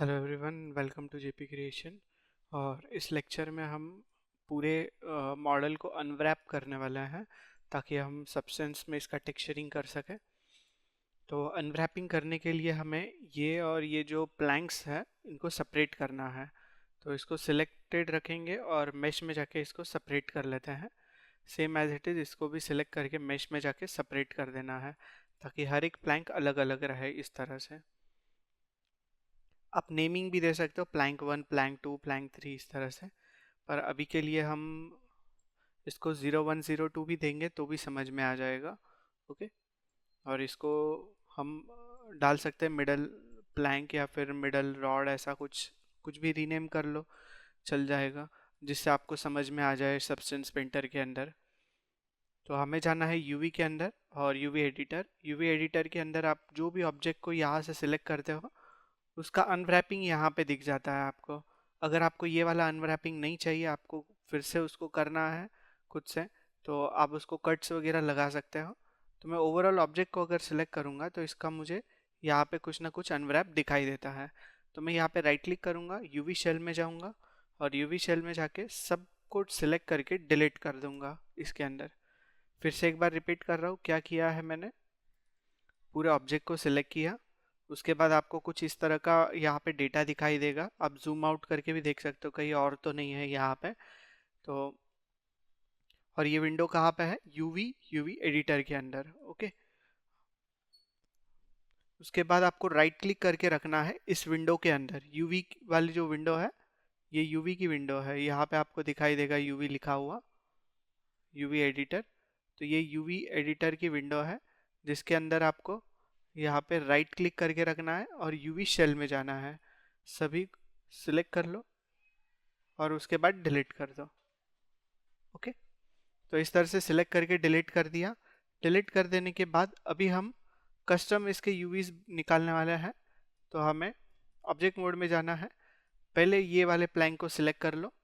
Hello everyone, welcome to JP creation. और इस lecture में हम पूरे मॉडल को अनव्रैप करने वाले हैं ताकि हम सब्सटेंस में इसका टेक्सचरिंग कर सकें। तो अनव्रैपिंग करने के लिए हमें ये और ये जो प्लैंक्स है इनको सेपरेट करना है। तो इसको सिलेक्टेड रखेंगे और मेश में जाके इसको सेपरेट कर लेते हैं। सेम एज इट इज़ इसको भी सिलेक्ट करके मेश में जाके सेपरेट कर देना है ताकि हर एक प्लैंक अलग अलग रहे इस तरह से। आप नेमिंग भी दे सकते हो, प्लैंक 1, प्लैंक 2, प्लैंक 3 इस तरह से। पर अभी के लिए हम इसको 0102 भी देंगे तो भी समझ में आ जाएगा। ओके। और इसको हम डाल सकते हैं मिडल प्लैंक या फिर मिडल रॉड, ऐसा कुछ कुछ भी रीनेम कर लो, चल जाएगा, जिससे आपको समझ में आ जाए सब्सटेंस पेंटर के अंदर। तो हमें जाना है यूवी के अंदर और यूवी एडिटर। यूवी एडिटर के अंदर आप जो भी ऑब्जेक्ट को यहाँ से सिलेक्ट करते हो उसका अनवरैपिंग यहाँ पे दिख जाता है आपको। अगर आपको ये वाला अनवरैपिंग नहीं चाहिए, आपको फिर से उसको करना है खुद से, तो आप उसको कट्स वगैरह लगा सकते हो। तो मैं ओवरऑल ऑब्जेक्ट को अगर सिलेक्ट करूँगा तो इसका मुझे यहाँ पे कुछ ना कुछ अनवरैप दिखाई देता है। तो मैं यहाँ पे राइट क्लिक करूँगा, यूवी शेल में जाऊँगा और यूवी शेल में जाके सब को सिलेक्ट करके डिलीट कर दूँगा इसके अंदर। फिर से एक बार रिपीट कर रहा हूँ, क्या किया है मैंने, पूरे ऑब्जेक्ट को सिलेक्ट किया। उसके बाद आपको कुछ इस तरह का यहाँ पे डेटा दिखाई देगा। आप जूम आउट करके भी देख सकते हो कहीं और तो नहीं है यहाँ पे। तो और ये विंडो कहाँ पे है, यूवी एडिटर के अंदर। ओके। उसके बाद आपको राइट क्लिक करके रखना है इस विंडो के अंदर। यूवी वाली जो विंडो है, ये यूवी की विंडो है। यहाँ पे आपको दिखाई देगा यूवी लिखा हुआ, यूवी एडिटर। तो ये यूवी एडिटर की विंडो है जिसके अंदर आपको यहाँ पे राइट क्लिक करके रखना है और यूवी शेल में जाना है। सभी सिलेक्ट कर लो और उसके बाद डिलीट कर दो। ओके। तो इस तरह से सिलेक्ट करके डिलीट कर दिया। डिलीट कर देने के बाद अभी हम कस्टम इसके यूवीज निकालने वाले हैं। तो हमें ऑब्जेक्ट मोड में जाना है। पहले ये वाले प्लैंक को सिलेक्ट कर लो।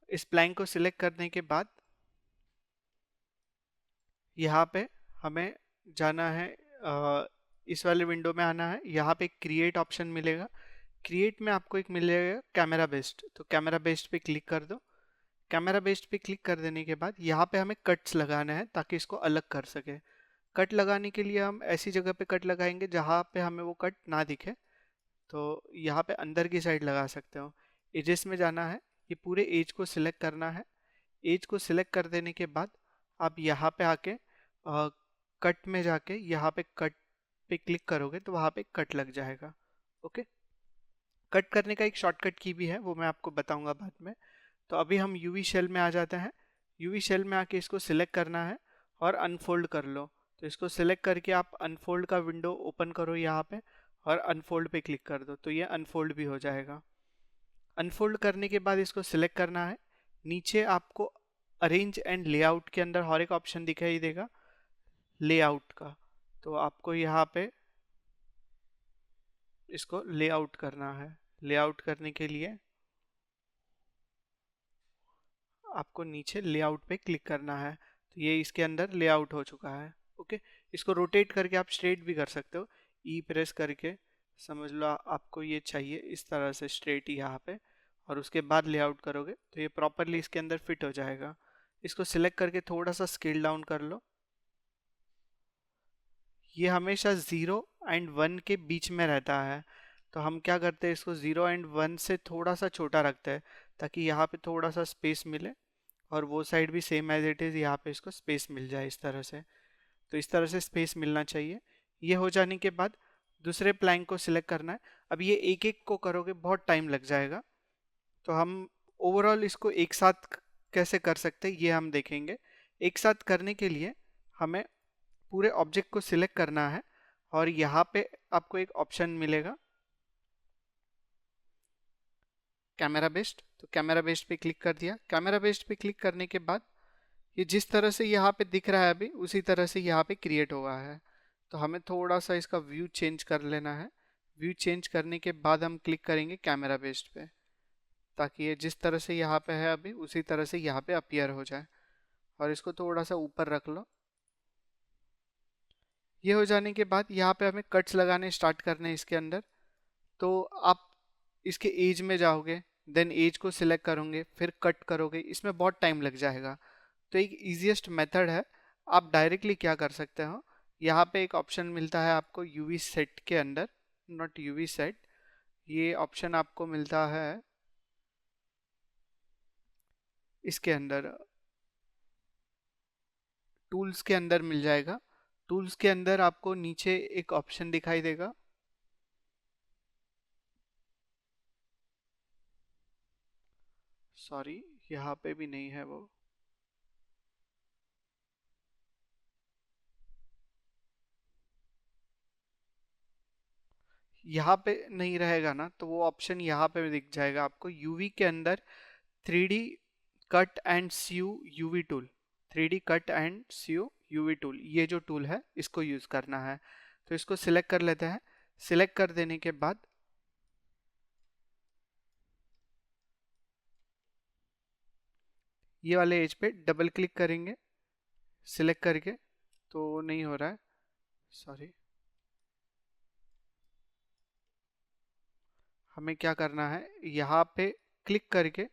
इस प्लैंक को सिलेक्ट करने के बाद यहाँ पे हमें जाना है, इस वाले विंडो में आना है। यहाँ पे क्रिएट ऑप्शन मिलेगा। क्रिएट में आपको एक मिलेगा कैमरा बेस्ड, तो कैमरा बेस्ड पे क्लिक कर दो। कैमरा बेस्ड पे क्लिक कर देने के बाद यहाँ पे हमें कट्स लगाना है ताकि इसको अलग कर सके। कट लगाने के लिए हम ऐसी जगह पे कट लगाएंगे जहाँ पे हमें वो कट ना दिखे। तो यहाँ पे अंदर की साइड लगा सकते हो। एजेस में जाना है, ये पूरे एज को सिलेक्ट करना है। एज को सिलेक्ट कर देने के बाद आप यहाँ पे आके कट में जाके यहाँ पे कट पे क्लिक करोगे तो वहाँ पे कट लग जाएगा। ओके। कट करने का एक शॉर्टकट की भी है, वो मैं आपको बताऊंगा बाद में। तो अभी हम यूवी शेल में आ जाते हैं। यूवी शेल में आके इसको सिलेक्ट करना है और अनफोल्ड कर लो। तो इसको सिलेक्ट करके आप अनफोल्ड का विंडो ओपन करो यहाँ पे और अनफोल्ड पे क्लिक कर दो, तो ये अनफोल्ड भी हो जाएगा। अनफोल्ड करने के बाद इसको सिलेक्ट करना है। नीचे आपको अरेंज एंड लेआउट के अंदर हर एक ऑप्शन दिखाई देगा लेआउट का। तो आपको यहाँ पे इसको लेआउट करना है। लेआउट करने के लिए आपको नीचे लेआउट पे क्लिक करना है। तो ये इसके अंदर लेआउट हो चुका है। ओके। इसको रोटेट करके आप स्ट्रेट भी कर सकते हो, ई प्रेस करके। समझ लो आपको ये चाहिए इस तरह से स्ट्रेट यहाँ पे, और उसके बाद लेआउट करोगे तो ये प्रॉपरली इसके अंदर फिट हो जाएगा। इसको सिलेक्ट करके थोड़ा सा स्केल डाउन कर लो। ये हमेशा 0 और 1 के बीच में रहता है। तो हम क्या करते हैं, इसको 0 और 1 से थोड़ा सा छोटा रखते हैं ताकि यहाँ पे थोड़ा सा स्पेस मिले और वो साइड भी सेम एज इट इज़ यहाँ पे इसको स्पेस मिल जाए इस तरह से। तो इस तरह से स्पेस मिलना चाहिए। ये हो जाने के बाद दूसरे प्लैंक को सिलेक्ट करना है। अब ये एक एक को करोगे बहुत टाइम लग जाएगा, तो हम ओवरऑल इसको एक साथ कैसे कर सकते हैं ये हम देखेंगे। एक साथ करने के लिए हमें पूरे ऑब्जेक्ट को सिलेक्ट करना है और यहाँ पे आपको एक ऑप्शन मिलेगा कैमरा बेस्ड। तो कैमरा बेस्ड पे क्लिक कर दिया। कैमरा बेस्ड पे क्लिक करने के बाद ये जिस तरह से यहाँ पे दिख रहा है अभी उसी तरह से यहाँ पे क्रिएट हुआ है। तो हमें थोड़ा सा इसका व्यू चेंज कर लेना है। व्यू चेंज करने के बाद हम क्लिक करेंगे कैमरा बेस्ड पे ताकि ये जिस तरह से यहाँ पे है अभी उसी तरह से यहाँ पे अपीयर हो जाए। और इसको थोड़ा सा ऊपर रख लो। ये हो जाने के बाद यहाँ पे हमें कट्स लगाने स्टार्ट करने हैं इसके अंदर। तो आप इसके एज में जाओगे, देन एज को सिलेक्ट करोगे, फिर कट करोगे, इसमें बहुत टाइम लग जाएगा। तो एक इजीएस्ट मेथड है, आप डायरेक्टली क्या कर सकते हो, यहाँ पे एक ऑप्शन मिलता है आपको यूवी सेट के अंदर, नॉट यूवी सेट, ये ऑप्शन आपको मिलता है इसके अंदर, टूल्स के अंदर मिल जाएगा। टूल्स के अंदर आपको नीचे एक ऑप्शन दिखाई देगा, सॉरी यहाँ पे भी नहीं है वो, यहाँ पे नहीं रहेगा ना, तो वो ऑप्शन यहाँ पे दिख जाएगा आपको यूवी के अंदर, 3D cut and CU UV tool, 3D cut and CU UV tool, ये जो टूल है इसको यूज करना है। तो इसको सिलेक्ट कर लेते हैं। सिलेक्ट कर देने के बाद ये वाले एज पे डबल क्लिक करेंगे सिलेक्ट करके, तो नहीं हो रहा है, सॉरी। हमें क्या करना है, यहाँ पे क्लिक करके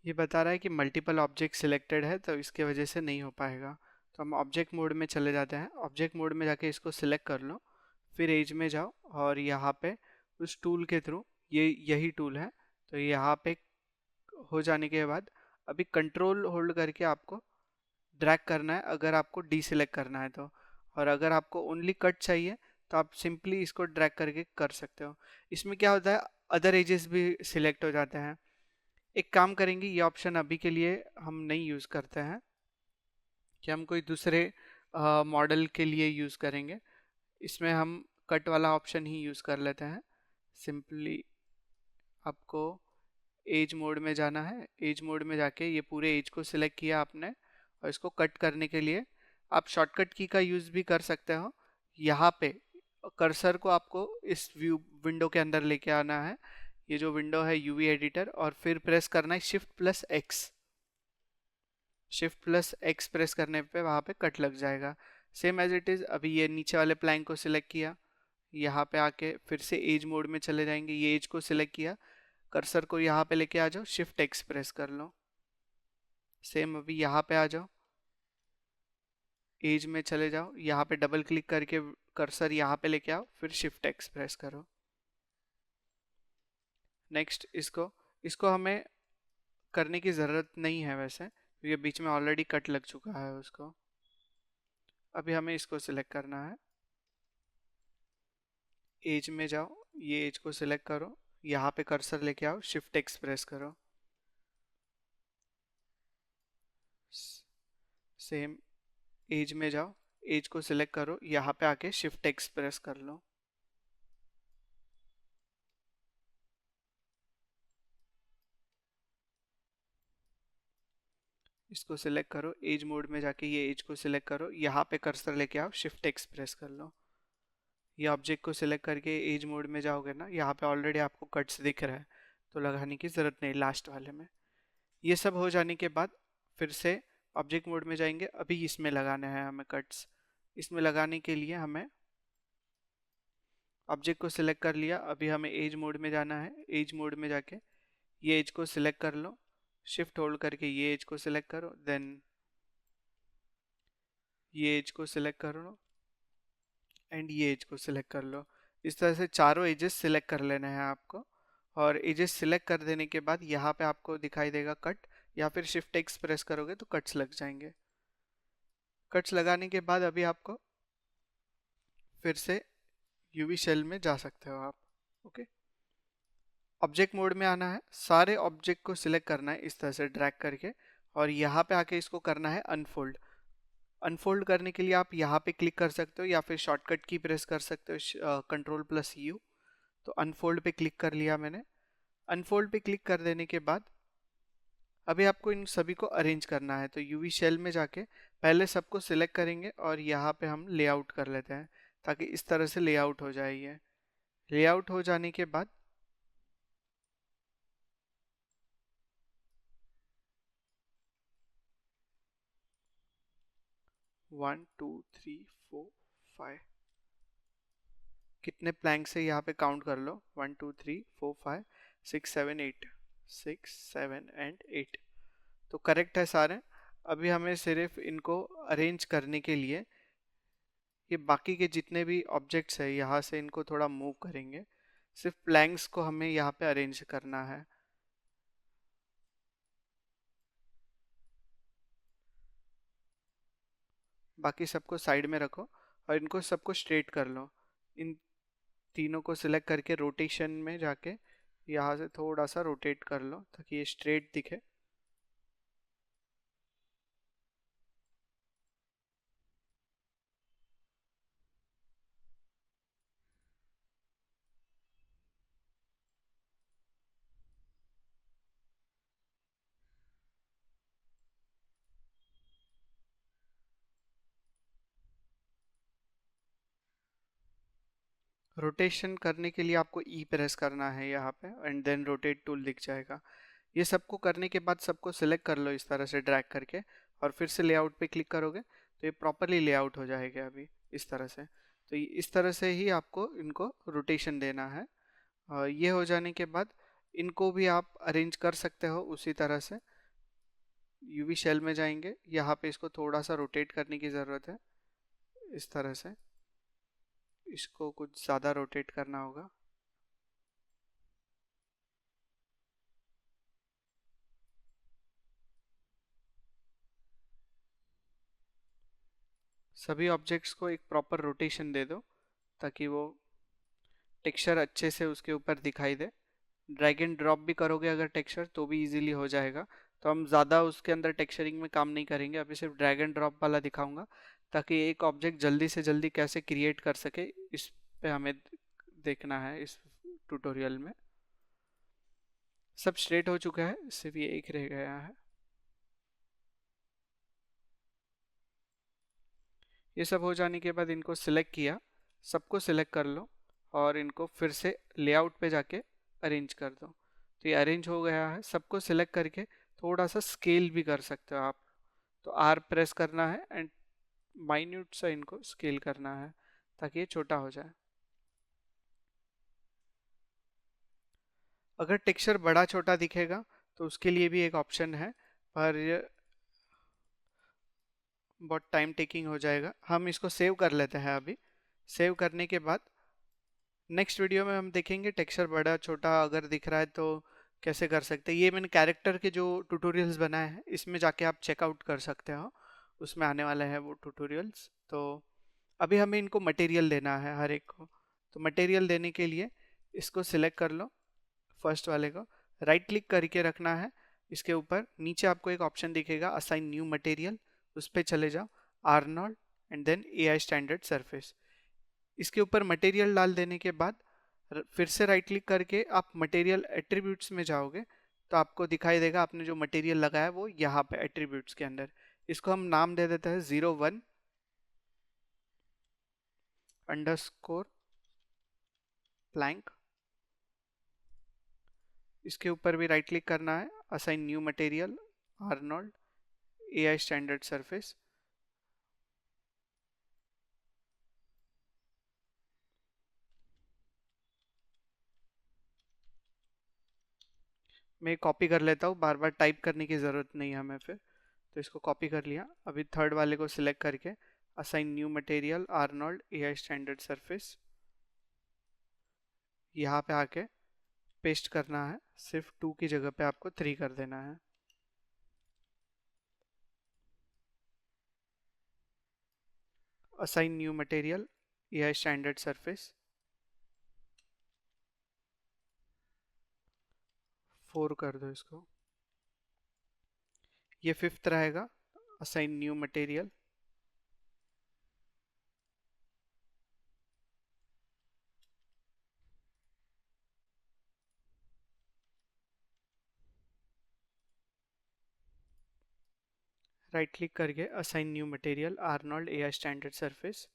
ये बता रहा है कि मल्टीपल ऑब्जेक्ट सिलेक्टेड है, तो इसके वजह से नहीं हो पाएगा। तो हम ऑब्जेक्ट मोड में चले जाते हैं, ऑब्जेक्ट मोड में जाके इसको सिलेक्ट कर लो, फिर एज में जाओ और यहाँ पे उस टूल के थ्रू, ये यही टूल है, तो यहाँ पे हो जाने के बाद अभी कंट्रोल होल्ड करके आपको ड्रैग करना है अगर आपको डीसिलेक्ट करना है तो, और अगर आपको ओनली कट चाहिए तो आप सिंपली इसको ड्रैग करके कर सकते हो। इसमें क्या होता है, अदर एजेस भी सिलेक्ट हो जाते हैं। एक काम करेंगे, ये ऑप्शन अभी के लिए हम नहीं यूज़ करते हैं, कि हम कोई दूसरे मॉडल के लिए यूज़ करेंगे। इसमें हम कट वाला ऑप्शन ही यूज़ कर लेते हैं। सिंपली आपको एज मोड में जाना है, एज मोड में जाके ये पूरे एज को सिलेक्ट किया आपने, और इसको कट करने के लिए आप शॉर्टकट की का यूज़ भी कर सकते हो। यहाँ पे कर्सर को आपको इस व्यू विंडो के अंदर लेके आना है, ये जो विंडो है यूवी एडिटर, और फिर प्रेस करना है shift plus x, shift plus x press करने पे वहाँ पे कट लग जाएगा। सेम एज इट इज़, अभी ये नीचे वाले प्लैंक को सिलेक्ट किया, यहाँ पे आके फिर से एज मोड में चले जाएंगे, ये एज को सिलेक्ट किया, कर्सर को यहाँ पे लेके आ जाओ, शिफ्ट एक्स प्रेस कर लो। सेम अभी यहाँ पे आ जाओ, एज में चले जाओ, यहाँ पे डबल क्लिक करके कर्सर यहाँ पे लेके आओ, फिर शिफ्ट एक्स प्रेस करो। नेक्स्ट इसको इसको हमें करने की ज़रूरत नहीं है वैसे, क्योंकि बीच में ऑलरेडी कट लग चुका है उसको। अभी हमें इसको सिलेक्ट करना है, एज में जाओ, ये एज को सिलेक्ट करो, यहाँ पे कर्सर लेके आओ, शिफ्ट एक्स प्रेस करो। सेम एज में जाओ, एज को सिलेक्ट करो, यहाँ पे आके शिफ्ट एक्स प्रेस कर लो। इसको सिलेक्ट करो, एज मोड में जाके ये एज को सिलेक्ट करो, यहाँ पे कर्सर लेके आओ, शिफ्ट एक्स प्रेस कर लो। ये ऑब्जेक्ट को सिलेक्ट करके एज मोड में जाओगे ना, यहाँ पे ऑलरेडी आपको कट्स दिख रहा है, तो लगाने की ज़रूरत नहीं लास्ट वाले में। ये सब हो जाने के बाद फिर से ऑब्जेक्ट मोड में जाएंगे, अभी इसमें लगाने हैं हमें कट्स। इसमें लगाने के लिए हमें ऑब्जेक्ट को सिलेक्ट कर लिया, अभी हमें एज मोड में जाना है, एज मोड में जाके ये एज को सिलेक्ट कर लो, शिफ्ट होल्ड करके ये एज को सिलेक्ट करो, देन ये एज को सिलेक्ट कर लो, एंड ये एज को सिलेक्ट कर लो। इस तरह से चारों एजेस सिलेक्ट कर लेने हैं आपको, और एजेस सिलेक्ट कर देने के बाद यहाँ पे आपको दिखाई देगा कट, या फिर शिफ्ट एक्स प्रेस करोगे तो कट्स लग जाएंगे। कट्स लगाने के बाद अभी आपको फिर से यूवी शेल में जा सकते हो आप। ओके, ऑब्जेक्ट मोड में आना है, सारे ऑब्जेक्ट को सिलेक्ट करना है इस तरह से ड्रैग करके, और यहाँ पे आके इसको करना है अनफोल्ड। अनफोल्ड करने के लिए आप यहाँ पे क्लिक कर सकते हो या फिर शॉर्टकट की प्रेस कर सकते हो, Ctrl+U। तो अनफोल्ड पे क्लिक कर लिया मैंने। अनफोल्ड पे क्लिक कर देने के बाद अभी आपको इन सभी को अरेंज करना है, तो यूवी शेल में जाके पहले सबको सिलेक्ट करेंगे और यहाँ पे हम लेआउट कर लेते हैं ताकि इस तरह से लेआउट हो जाए। ये लेआउट हो जाने के बाद 1 2 3 4 5 कितने प्लैंक से यहाँ पे काउंट कर लो, 1 2 3 4 5 6 7 8, 6 7 एंड 8 तो करेक्ट है सारे। अभी हमें सिर्फ इनको अरेंज करने के लिए ये बाकी के जितने भी ऑब्जेक्ट्स है यहाँ से इनको थोड़ा मूव करेंगे। सिर्फ प्लैंक्स को हमें यहाँ पे अरेंज करना है। बाकी सबको साइड में रखो और इनको सबको स्ट्रेट कर लो। इन तीनों को सिलेक्ट करके रोटेशन में जाके यहाँ से थोड़ा सा रोटेट कर लो ताकि ये स्ट्रेट दिखे। रोटेशन करने के लिए आपको ई प्रेस करना है यहाँ पे एंड देन रोटेट टूल दिख जाएगा। ये सबको करने के बाद सबको सिलेक्ट कर लो इस तरह से ड्रैग करके और फिर से लेआउट पे क्लिक करोगे तो ये प्रॉपरली लेआउट हो जाएगा अभी इस तरह से। तो इस तरह से ही आपको इनको रोटेशन देना है। ये हो जाने के बाद इनको भी आप अरेंज कर सकते हो उसी तरह से। यूवी शेल में जाएंगे, यहाँ पे इसको थोड़ा सा रोटेट करने की ज़रूरत है इस तरह से। इसको कुछ ज़्यादा रोटेट करना होगा। सभी ऑब्जेक्ट्स को एक प्रॉपर रोटेशन दे दो ताकि वो टेक्सचर अच्छे से उसके ऊपर दिखाई दे। ड्रैग एंड ड्रॉप भी करोगे अगर टेक्सचर तो भी इजीली हो जाएगा। तो हम ज़्यादा उसके अंदर टेक्सचरिंग में काम नहीं करेंगे, अभी सिर्फ ड्रैग एंड ड्रॉप वाला दिखाऊंगा ताकि एक ऑब्जेक्ट जल्दी से जल्दी कैसे क्रिएट कर सके इस पे हमें देखना है इस ट्यूटोरियल में। सब स्ट्रेट हो चुका है, सिर्फ ये एक रह गया है। ये सब हो जाने के बाद इनको सिलेक्ट किया, सबको सिलेक्ट कर लो और इनको फिर से लेआउट पे जाके अरेंज कर दो। तो ये अरेंज हो गया है। सबको सिलेक्ट करके थोड़ा सा स्केल भी कर सकते हो आप। तो आर प्रेस करना है एंड माइन्यूट सा इनको स्केल करना है ताकि ये छोटा हो जाए। अगर टेक्सचर बड़ा छोटा दिखेगा तो उसके लिए भी एक ऑप्शन है, पर ये बहुत टाइम टेकिंग हो जाएगा। हम इसको सेव कर लेते हैं अभी। सेव करने के बाद नेक्स्ट वीडियो में हम देखेंगे टेक्सचर बड़ा छोटा अगर दिख रहा है तो कैसे कर सकते हैं। ये मैंने कैरेक्टर के जो ट्यूटोरियल्स बनाए हैं इसमें जाके आप चेकआउट कर सकते हो, उसमें आने वाले हैं वो ट्यूटोरियल्स। तो अभी हमें इनको मटेरियल देना है हर एक को। तो मटेरियल देने के लिए इसको सिलेक्ट कर लो, फर्स्ट वाले को राइट क्लिक करके रखना है। इसके ऊपर नीचे आपको एक ऑप्शन दिखेगा असाइन न्यू मटेरियल, उस पर चले जाओ, Arnold and then AI standard surface. इसके ऊपर मटेरियल डाल देने के बाद फिर से राइट क्लिक करके आप मटेरियल एट्रीब्यूट्स में जाओगे तो आपको दिखाई देगा आपने जो मटेरियल लगाया वो यहाँ पे एट्रीब्यूट्स के अंदर। इसको हम नाम दे देते हैं 01_ प्लैंक। इसके ऊपर भी राइट क्लिक करना है, assign new material, Arnold AI standard surface. मैं कॉपी कर लेता हूँ, बार बार टाइप करने की ज़रूरत नहीं है हमें फिर। तो इसको कॉपी कर लिया। अभी थर्ड वाले को सिलेक्ट करके assign new material, Arnold AI standard surface, यहाँ पे आके पेस्ट करना है। सिर्फ 2 की जगह पे आपको 3 कर देना है। Assign new material AI standard surface 4 कर दो इसको। ये फिफ्थ रहेगा, assign new material. Right click करके assign new material Arnold AI standard surface,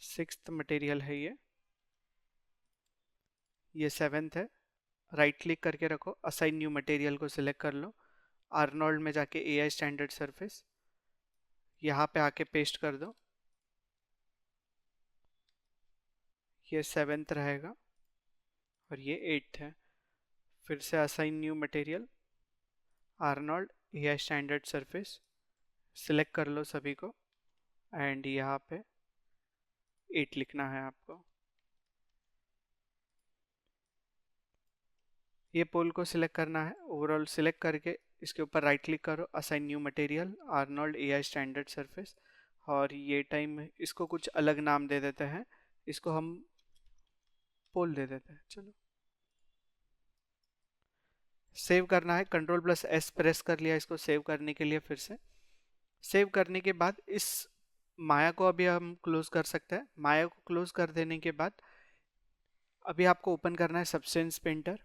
6th material है ये 7th है। राइट क्लिक करके रखो, असाइन न्यू मटेरियल को सिलेक्ट कर लो, आर्नोल्ड में जाके एआई स्टैंडर्ड सरफेस यहाँ पे आके पेस्ट कर दो, ये 7th रहेगा और ये 8th है। फिर से assign new material Arnold AI standard surface select कर लो सभी को एंड यहाँ पे 8 लिखना है आपको। ये पोल को सिलेक्ट करना है, ओवरऑल सिलेक्ट करके इसके ऊपर राइट क्लिक करो, assign new material Arnold AI standard surface, और ये टाइम इसको कुछ अलग नाम दे देते हैं, इसको हम पोल दे देते हैं। चलो सेव करना है, कंट्रोल प्लस एस प्रेस कर लिया इसको सेव करने के लिए। फिर से सेव करने के बाद इस माया को अभी हम क्लोज कर सकते हैं। माया को क्लोज कर देने के बाद अभी आपको ओपन करना है सबस्टेंस पेंटर।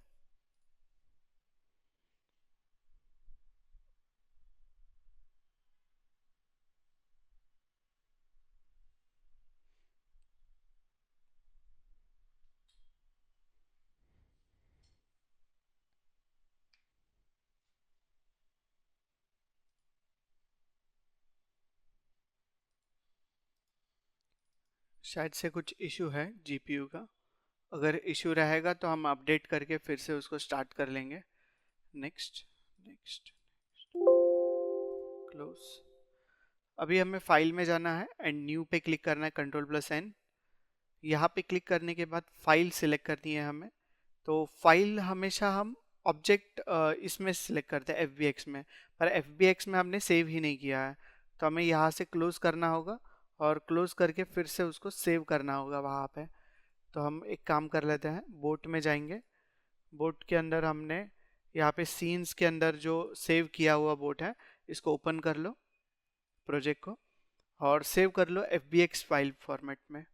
शायद से कुछ इशू है जीपीयू का, अगर इशू रहेगा तो हम अपडेट करके फिर से उसको स्टार्ट कर लेंगे। Next next close. अभी हमें फाइल में जाना है एंड न्यू पे क्लिक करना है, कंट्रोल प्लस एन। यहाँ पे क्लिक करने के बाद फाइल सिलेक्ट करनी है हमें। तो फाइल हमेशा हम ऑब्जेक्ट इसमें सिलेक्ट करते हैं एफ में, पर एफ में हमने सेव ही नहीं किया है, तो हमें यहाँ से क्लोज करना होगा और क्लोज करके फिर से उसको सेव करना होगा वहाँ पे। तो हम एक काम कर लेते हैं, बोट में जाएंगे, बोट के अंदर हमने यहाँ पे सीन्स के अंदर जो सेव किया हुआ बोट है इसको ओपन कर लो प्रोजेक्ट को और सेव कर लो एफ फाइल फॉर्मेट में।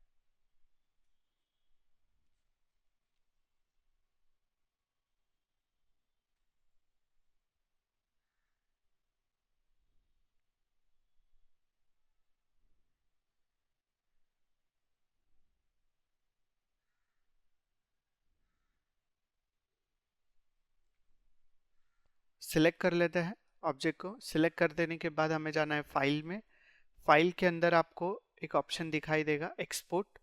सिलेक्ट कर लेते हैं ऑब्जेक्ट को। सिलेक्ट कर देने के बाद हमें जाना है फाइल में। फाइल के अंदर आपको एक ऑप्शन दिखाई देगा export,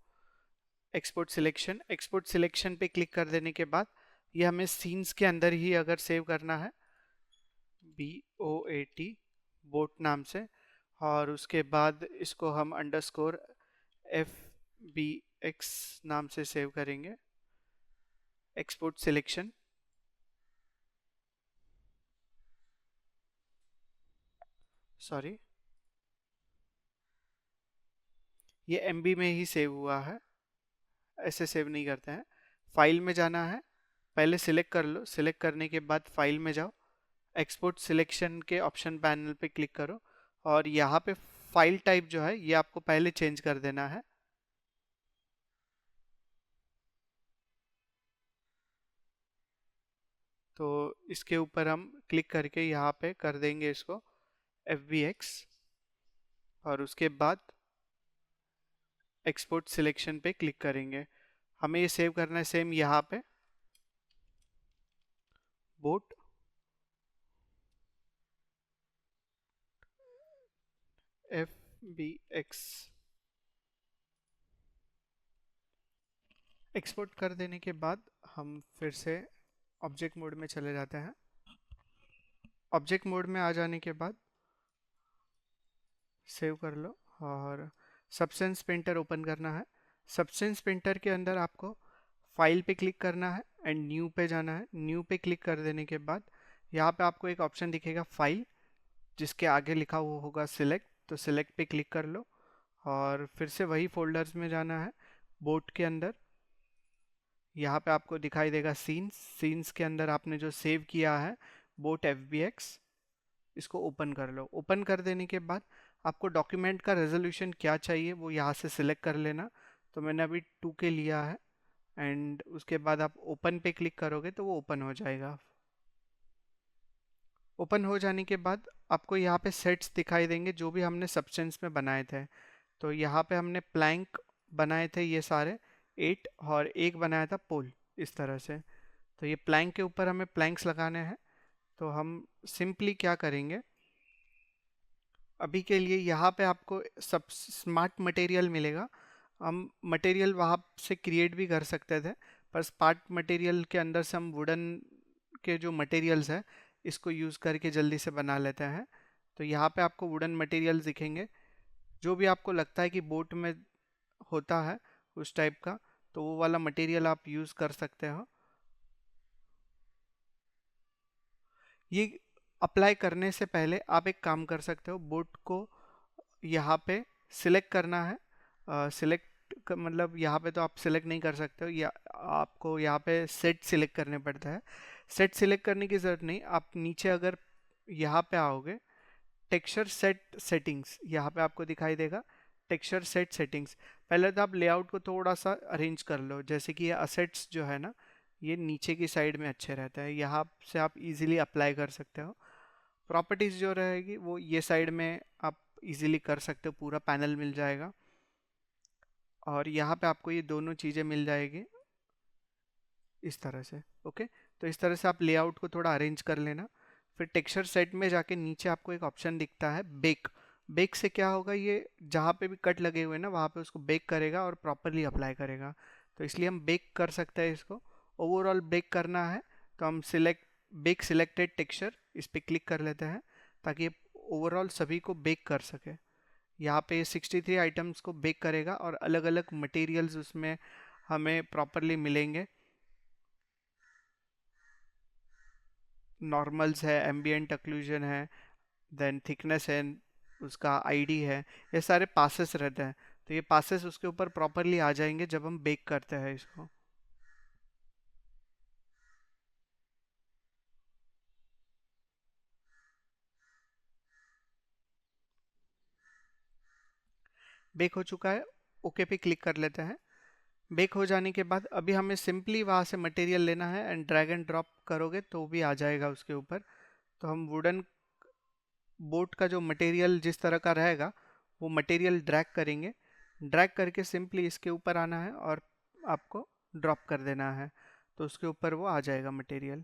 export selection. Export selection पे क्लिक कर देने के बाद ये हमें सीन्स के अंदर ही अगर सेव करना है, BOAT बोट नाम से, और उसके बाद इसको हम अंडरस्कोर FBX नाम से सेव करेंगे। एक्सपोर्ट सिलेक्शन, सॉरी ये MB में ही सेव हुआ है, ऐसे सेव नहीं करते हैं। फाइल में जाना है, पहले सिलेक्ट कर लो, सिलेक्ट करने के बाद फाइल में जाओ, एक्सपोर्ट सिलेक्शन के ऑप्शन पैनल पे क्लिक करो और यहाँ पे फाइल टाइप जो है ये आपको पहले चेंज कर देना है। तो इसके ऊपर हम क्लिक करके यहाँ पे कर देंगे इसको FBX और उसके बाद एक्सपोर्ट सिलेक्शन पे क्लिक करेंगे। हमें ये सेव करना है सेम यहाँ पे बोट FBX। एक्सपोर्ट कर देने के बाद हम फिर से ऑब्जेक्ट मोड में चले जाते हैं। ऑब्जेक्ट मोड में आ जाने के बाद सेव कर लो और सबस्टेंस पेंटर ओपन करना है। सबस्टेंस पेंटर के अंदर आपको फाइल पे क्लिक करना है एंड न्यू पे जाना है। न्यू पे क्लिक कर देने के बाद यहाँ पे आपको एक ऑप्शन दिखेगा फाइल, जिसके आगे लिखा हुआ होगा सिलेक्ट, तो सिलेक्ट पे क्लिक कर लो और फिर से वही फोल्डर्स में जाना है। बोट के अंदर यहाँ पे आपको दिखाई देगा सीन्स, सीन्स के अंदर आपने जो सेव किया है बोट FBX, इसको ओपन कर लो। ओपन कर देने के बाद आपको डॉक्यूमेंट का रेजोल्यूशन क्या चाहिए वो यहाँ से सिलेक्ट कर लेना। तो मैंने अभी 2K लिया है एंड उसके बाद आप ओपन पे क्लिक करोगे तो वो ओपन हो जाएगा। ओपन हो जाने के बाद आपको यहाँ पे सेट्स दिखाई देंगे जो भी हमने सब्सटेंस में बनाए थे। तो यहाँ पे हमने प्लैंक बनाए थे ये सारे 8, और एक बनाया था पोल, इस तरह से। तो ये प्लैंक के ऊपर हमें प्लैंक्स लगाने हैं। तो हम सिंपली क्या करेंगे, अभी के लिए यहाँ पे आपको सब स्मार्ट मटेरियल मिलेगा। हम मटेरियल वहाँ से क्रिएट भी कर सकते थे, पर स्मार्ट मटेरियल के अंदर से हम वुडन के जो मटेरियल्स है इसको यूज़ करके जल्दी से बना लेते हैं। तो यहाँ पे आपको वुडन मटेरियल्स दिखेंगे, जो भी आपको लगता है कि बोट में होता है उस टाइप का, तो वो वाला मटेरियल आप यूज़ कर सकते हो। ये अप्लाई करने से पहले आप एक काम कर सकते हो, बोट को यहाँ पे सिलेक्ट करना है। सिलेक्ट मतलब यहाँ पे तो आप सिलेक्ट नहीं कर सकते हो, या आपको यहाँ पे सेट सिलेक्ट करने पड़ता है। सेट सिलेक्ट करने की ज़रूरत नहीं, आप नीचे अगर यहाँ पे आओगे, टेक्सचर सेट सेटिंग्स यहाँ पे आपको दिखाई देगा। टेक्सचर सेट सेटिंग्स, पहले तो आप लेआउट को थोड़ा सा अरेंज कर लो, जैसे कि ये असेट्स जो है ना, ये नीचे की साइड में अच्छे रहते हैं, यहाँ से आप इजीली अप्लाई कर सकते हो। प्रॉपर्टीज़ जो रहेगी वो ये साइड में आप इजीली कर सकते हो, पूरा पैनल मिल जाएगा। और यहाँ पे आपको ये दोनों चीज़ें मिल जाएगी इस तरह से। ओके, तो इस तरह से आप लेआउट को थोड़ा अरेंज कर लेना। फिर टेक्सचर सेट में जाके नीचे आपको एक ऑप्शन दिखता है बेक। बेक से क्या होगा, ये जहाँ पे भी कट लगे हुए हैं ना वहाँ पे उसको बेक करेगा और प्रॉपरली अप्लाई करेगा। तो इसलिए हम बेक कर सकते हैं इसको। ओवरऑल बेक करना है तो हम सिलेक्ट बेक सिलेक्टेड टेक्सचर, इस पर क्लिक कर लेते हैं ताकि ये ओवरऑल सभी को बेक कर सके। यहाँ पे 63 आइटम्स को बेक करेगा और अलग अलग मटेरियल्स उसमें हमें प्रॉपरली मिलेंगे। नॉर्मल्स है, एम्बियंट अक्लूजन है, देन थिकनेस है, उसका आईडी है, ये सारे पासेस रहते हैं। तो ये पासेस उसके ऊपर प्रॉपरली आ जाएंगे जब हम बेक करते हैं इसको। बेक हो चुका है, ओके पे क्लिक कर लेते हैं। बेक हो जाने के बाद अभी हमें सिंपली वहाँ से मटेरियल लेना है एंड ड्रैग एंड ड्रॉप करोगे तो भी आ जाएगा उसके ऊपर। तो हम वुडन बोट का जो मटेरियल जिस तरह का रहेगा वो मटेरियल ड्रैग करेंगे। ड्रैग करके सिंपली इसके ऊपर आना है और आपको ड्रॉप कर देना है, तो उसके ऊपर वो आ जाएगा मटेरियल।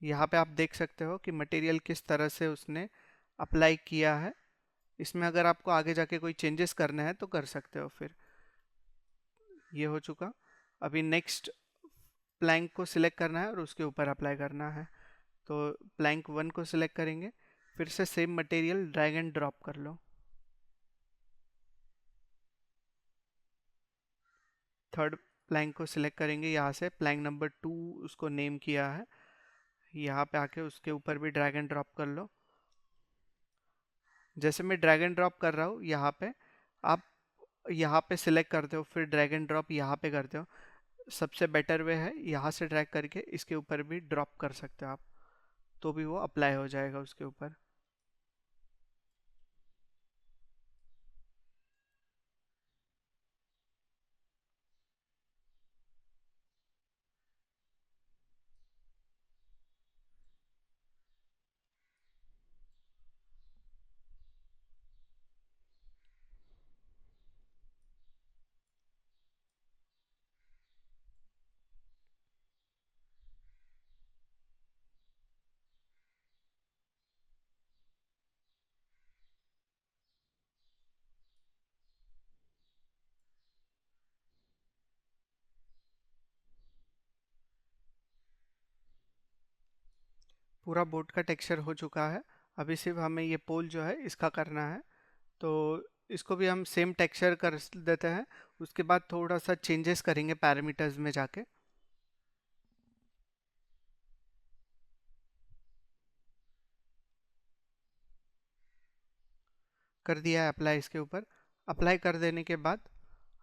यहाँ पे आप देख सकते हो कि मटेरियल किस तरह से उसने अप्लाई किया है। इसमें अगर आपको आगे जाके कोई चेंजेस करने हैं तो कर सकते हो। फिर ये हो चुका। अभी नेक्स्ट प्लैंक को सिलेक्ट करना है और उसके ऊपर अप्लाई करना है। तो प्लैंक 1 को सिलेक्ट करेंगे, फिर से same material drag and drop कर लो। थर्ड प्लैंक को सिलेक्ट करेंगे, यहाँ से प्लैंक नंबर 2 उसको नेम किया है, यहाँ पे आके उसके ऊपर भी ड्रैग एंड ड्रॉप कर लो। जैसे मैं ड्रैग एंड ड्रॉप कर रहा हूँ यहाँ पे, आप यहाँ पे सिलेक्ट करते हो फिर ड्रैग एंड ड्रॉप यहाँ पे करते हो। सबसे बेटर वे है यहाँ से ड्रैग करके इसके ऊपर भी ड्रॉप कर सकते हो आप, तो भी वो अप्लाई हो जाएगा उसके ऊपर। पूरा बोट का टेक्सचर हो चुका है। अभी सिर्फ हमें ये पोल जो है इसका करना है। तो इसको भी हम सेम टेक्सचर कर देते हैं, उसके बाद थोड़ा सा चेंजेस करेंगे पैरामीटर्स में जाके। कर दिया है अप्लाई इसके ऊपर। अप्लाई कर देने के बाद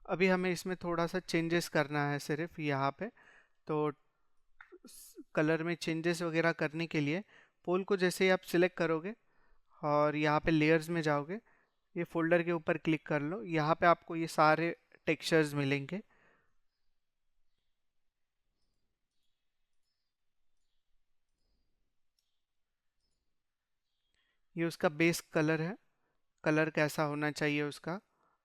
अभी हमें इसमें थोड़ा सा चेंजेस करना है सिर्फ यहाँ पे। तो कलर में चेंजेस वगैरह करने के लिए पोल को जैसे ही आप सिलेक्ट करोगे और यहाँ पे लेयर्स में जाओगे, ये फोल्डर के ऊपर क्लिक कर लो, यहाँ पे आपको ये सारे टेक्सचर्स मिलेंगे। ये उसका बेस कलर है, कलर कैसा होना चाहिए उसका।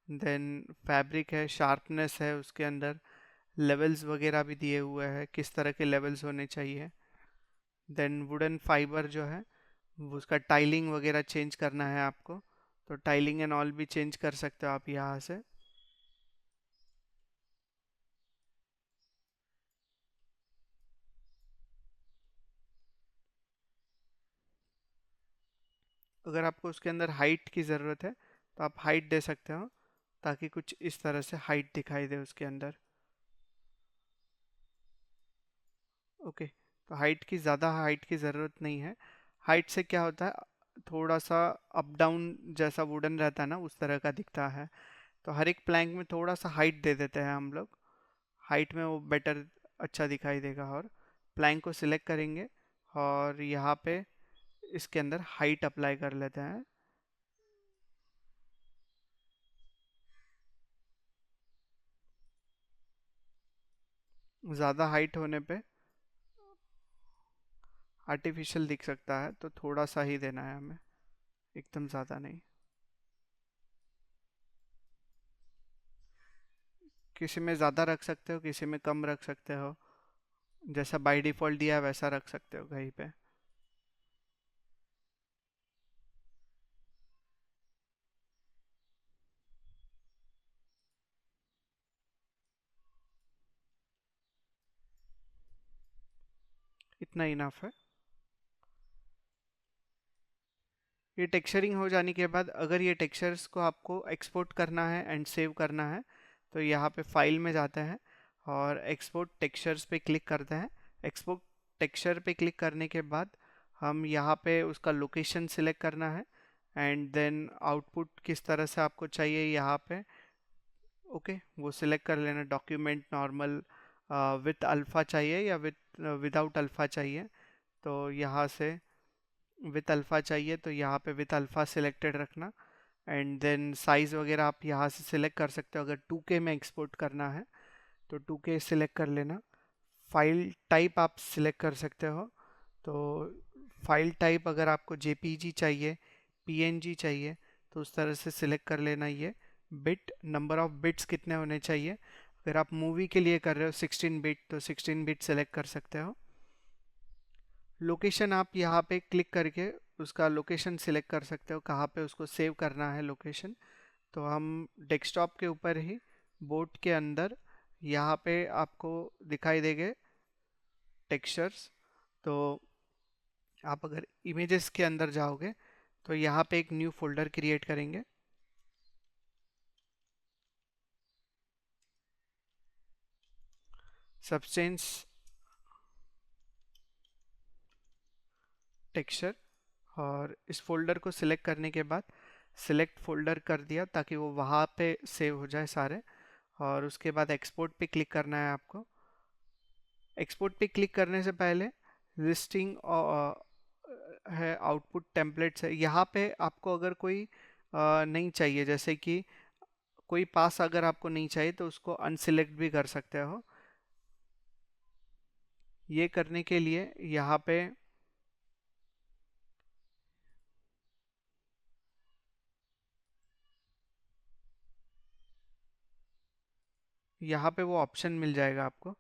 देन फैब्रिक है, शार्पनेस है उसके अंदर, लेवल्स वगैरह भी दिए हुए हैं, किस तरह के लेवल्स होने चाहिए। देन वुडन फाइबर जो है वो उसका टाइलिंग वगैरह चेंज करना है आपको, तो टाइलिंग एंड ऑल भी चेंज कर सकते हो आप यहाँ से। अगर आपको उसके अंदर हाइट की ज़रूरत है तो आप हाइट दे सकते हो, ताकि कुछ इस तरह से हाइट दिखाई दे उसके अंदर। ओके, तो हाइट की ज़्यादा हाइट की ज़रूरत नहीं है। हाइट से क्या होता है, थोड़ा सा अप डाउन जैसा वुडन रहता है ना, उस तरह का दिखता है। तो हर एक प्लैंक में थोड़ा सा हाइट दे देते हैं हम लोग, हाइट में वो बेटर अच्छा दिखाई देगा। और प्लैंक को सिलेक्ट करेंगे और यहाँ पे इसके अंदर हाइट अप्लाई कर लेते हैं। ज़्यादा हाइट होने पे आर्टिफिशियल दिख सकता है, तो थोड़ा सा ही देना है हमें, एकदम ज़्यादा नहीं। किसी में ज़्यादा रख सकते हो, किसी में कम रख सकते हो, जैसा बाय डिफ़ॉल्ट दिया है वैसा रख सकते हो कहीं पे। इतना इनफ है। ये टेक्सचरिंग हो जाने के बाद अगर ये टेक्सचर्स को आपको एक्सपोर्ट करना है एंड सेव करना है, तो यहाँ पे फाइल में जाते हैं और एक्सपोर्ट टेक्सचर्स पे क्लिक करते हैं। एक्सपोर्ट टेक्सचर पे क्लिक करने के बाद हम यहाँ पे उसका लोकेशन सिलेक्ट करना है एंड देन आउटपुट किस तरह से आपको चाहिए यहाँ पे, ओके वो सिलेक्ट कर लेना। डॉक्यूमेंट नॉर्मल विथ अल्फ़ा चाहिए या विदाउट अल्फ़ा चाहिए, तो यहाँ से विथ अल्फ़ा चाहिए तो यहाँ पे विथ अल्फ़ा सिलेक्टेड रखना। एंड देन साइज़ वगैरह आप यहाँ से सिलेक्ट कर सकते हो। अगर 2K में एक्सपोर्ट करना है तो 2K सिलेक्ट कर लेना। फाइल टाइप आप सिलेक्ट कर सकते हो, तो फाइल टाइप अगर आपको JPG चाहिए, PNG चाहिए, तो उस तरह से सिलेक्ट कर लेना। ये बिट, नंबर ऑफ बिट्स कितने होने चाहिए, अगर आप मूवी के लिए कर रहे हो 16 बिट तो 16 बिट सेलेक्ट कर सकते हो। लोकेशन आप यहाँ पे क्लिक करके उसका लोकेशन सिलेक्ट कर सकते हो, कहाँ पे उसको सेव करना है लोकेशन। तो हम डेस्कटॉप के ऊपर ही बोर्ड के अंदर यहाँ पे आपको दिखाई देंगे टेक्सचर्स। तो आप अगर इमेजेस के अंदर जाओगे तो यहाँ पे एक न्यू फोल्डर क्रिएट करेंगे। सब्सटेंस टेक्सचर, और इस फोल्डर को सिलेक्ट करने के बाद सिलेक्ट फोल्डर कर दिया ताकि वो वहाँ पे सेव हो जाए सारे। और उसके बाद एक्सपोर्ट पे क्लिक करना है आपको। एक्सपोर्ट पे क्लिक करने से पहले लिस्टिंग है, आउटपुट टेम्पलेट्स है, यहाँ पे आपको अगर कोई नहीं चाहिए, जैसे कि कोई पास अगर आपको नहीं चाहिए तो उसको अनसिलेक्ट भी कर सकते हो। ये करने के लिए यहाँ पे वो ऑप्शन मिल जाएगा आपको,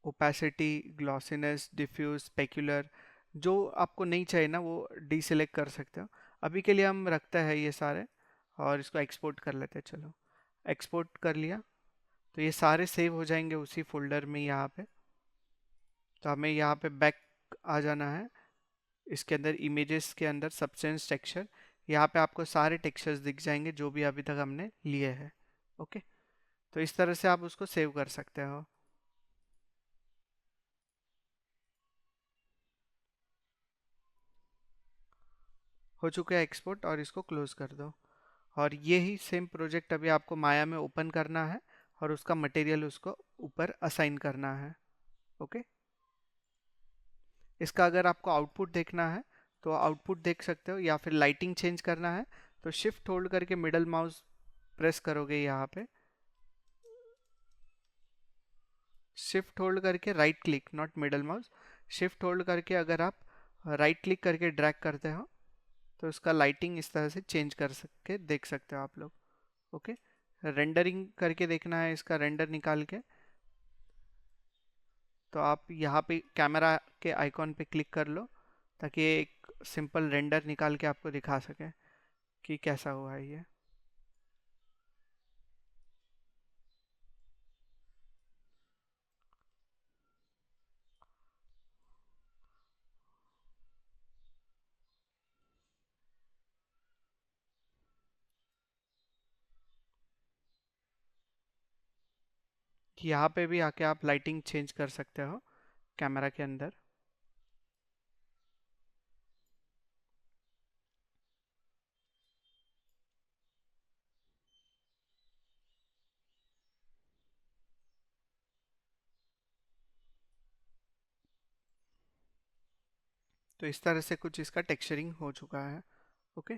ओपेसिटी, ग्लॉसिनेस, डिफ्यूज, स्पेक्युलर। जो आपको नहीं चाहिए ना वो डीसेलेक्ट कर सकते हो। अभी के लिए हम रखते हैं ये सारे और इसको एक्सपोर्ट कर लेते हैं। चलो एक्सपोर्ट कर लिया, तो ये सारे सेव हो जाएंगे उसी फोल्डर में यहाँ पे। तो हमें यहाँ पे बैक आ जाना है, इसके अंदर इमेजेस के अंदर सब्सटेंस टेक्सचर, यहाँ पे आपको सारे टेक्सचर्स दिख जाएंगे जो भी अभी तक हमने लिए हैं। ओके, तो इस तरह से आप उसको सेव कर सकते हो। हो चुका है एक्सपोर्ट, और इसको क्लोज कर दो। और ये ही सेम प्रोजेक्ट अभी आपको माया में ओपन करना है और उसका मटेरियल उसको ऊपर असाइन करना है। ओके, इसका अगर आपको आउटपुट देखना है तो आउटपुट देख सकते हो, या फिर लाइटिंग चेंज करना है तो शिफ्ट होल्ड करके मिडल माउस प्रेस करोगे यहाँ पे, शिफ्ट होल्ड करके right click, not middle mouse, shift hold करके अगर आप राइट क्लिक करके ड्रैग करते हो तो इसका लाइटिंग इस तरह से चेंज कर सके देख सकते हो आप लोग। ओके, रेंडरिंग करके देखना है इसका रेंडर निकाल के, तो आप यहाँ पे कैमरा के आइकॉन पे क्लिक कर लो ताकि एक सिंपल रेंडर निकाल के आपको दिखा सके कि कैसा हुआ है ये। यहाँ पे भी आके आप लाइटिंग चेंज कर सकते हो कैमरा के अंदर। तो इस तरह से कुछ इसका टेक्सचरिंग हो चुका है। ओके।